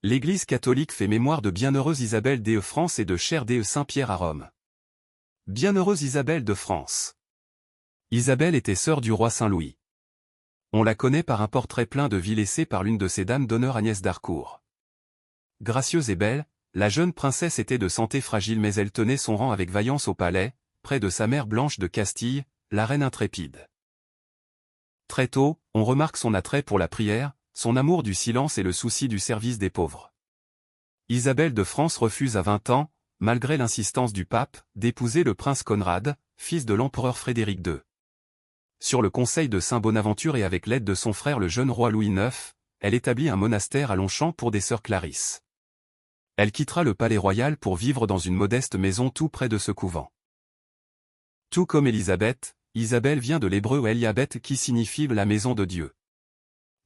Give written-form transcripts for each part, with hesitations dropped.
L'Église catholique fait mémoire de Bienheureuse Isabelle de France et de Cher de Saint-Pierre à Rome. Bienheureuse Isabelle de France. Isabelle était sœur du roi Saint-Louis. On la connaît par un portrait plein de vie laissé par l'une de ses dames d'honneur Agnès d'Harcourt. Gracieuse et belle, la jeune princesse était de santé fragile mais elle tenait son rang avec vaillance au palais, près de sa mère Blanche de Castille, la reine intrépide. Très tôt, on remarque son attrait pour la prière, son amour du silence et le souci du service des pauvres. Isabelle de France refuse à 20 ans, malgré l'insistance du pape, d'épouser le prince Conrad, fils de l'empereur Frédéric II. Sur le conseil de Saint Bonaventure et avec l'aide de son frère le jeune roi Louis IX, elle établit un monastère à Longchamp pour des sœurs Clarisse. Elle quittera le palais royal pour vivre dans une modeste maison tout près de ce couvent. Tout comme Élisabeth, Isabelle vient de l'hébreu Eliabeth qui signifie la maison de Dieu.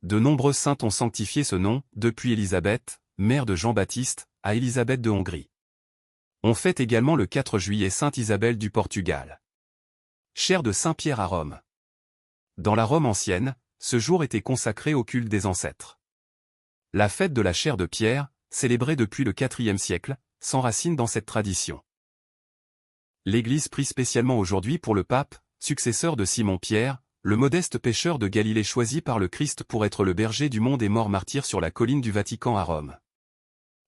De nombreuses saintes ont sanctifié ce nom, depuis Élisabeth, mère de Jean-Baptiste, à Élisabeth de Hongrie. On fête également le 4 juillet Sainte Isabelle du Portugal. Chère de Saint-Pierre à Rome. Dans la Rome ancienne, ce jour était consacré au culte des ancêtres. La fête de la chaire de Pierre, célébrée depuis le IVe siècle, s'enracine dans cette tradition. L'Église prie spécialement aujourd'hui pour le pape, successeur de Simon-Pierre, le modeste pêcheur de Galilée choisi par le Christ pour être le berger du monde et mort martyr sur la colline du Vatican à Rome.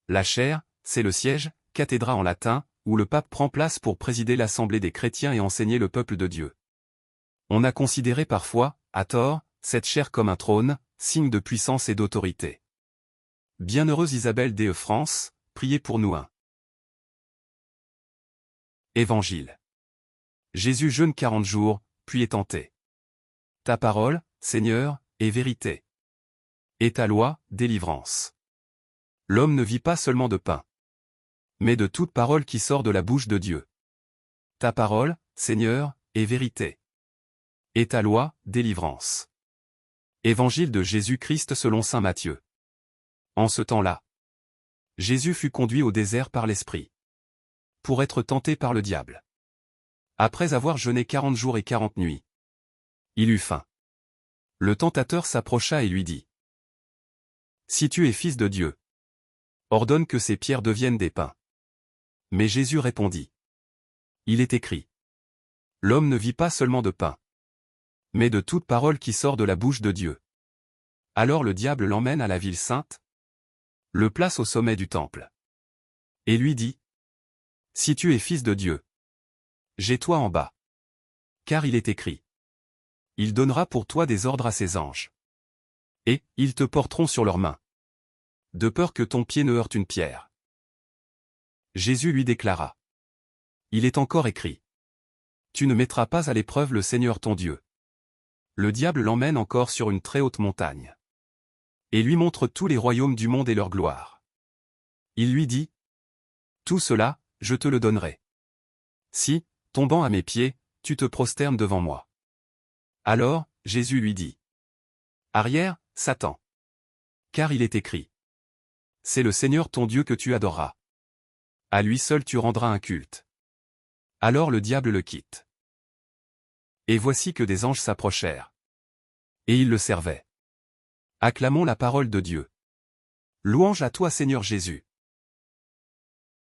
La chaire, c'est le siège, cathédra en latin, où le pape prend place pour présider l'assemblée des chrétiens et enseigner le peuple de Dieu. On a considéré parfois, à tort, cette chaire comme un trône, signe de puissance et d'autorité. Bienheureuse Isabelle de France, priez pour nous. Évangile. Jésus jeûne 40 jours, puis est tenté. Ta parole, Seigneur, est vérité. Et ta loi, délivrance. L'homme ne vit pas seulement de pain, mais de toute parole qui sort de la bouche de Dieu. Ta parole, Seigneur, est vérité. Et ta loi, délivrance. Évangile de Jésus-Christ selon saint Matthieu. En ce temps-là, Jésus fut conduit au désert par l'Esprit, pour être tenté par le diable. Après avoir jeûné 40 jours et 40 nuits, il eut faim. Le tentateur s'approcha et lui dit : Si tu es fils de Dieu, ordonne que ces pierres deviennent des pains. Mais Jésus répondit : Il est écrit : L'homme ne vit pas seulement de pain, mais de toute parole qui sort de la bouche de Dieu. Alors le diable l'emmène à la ville sainte, le place au sommet du temple, et lui dit : Si tu es fils de Dieu, jette-toi en bas. Car il est écrit : Il donnera pour toi des ordres à ses anges. Et ils te porteront sur leurs mains, de peur que ton pied ne heurte une pierre. Jésus lui déclara : Il est encore écrit : Tu ne mettras pas à l'épreuve le Seigneur ton Dieu. Le diable l'emmène encore sur une très haute montagne, et lui montre tous les royaumes du monde et leur gloire. Il lui dit : Tout cela, je te le donnerai, si, tombant à mes pieds, tu te prosternes devant moi. Alors, Jésus lui dit : Arrière, Satan. Car il est écrit : C'est le Seigneur ton Dieu que tu adoreras. À lui seul tu rendras un culte. Alors le diable le quitte. Et voici que des anges s'approchèrent. Et ils le servaient. Acclamons la parole de Dieu. Louange à toi Seigneur Jésus.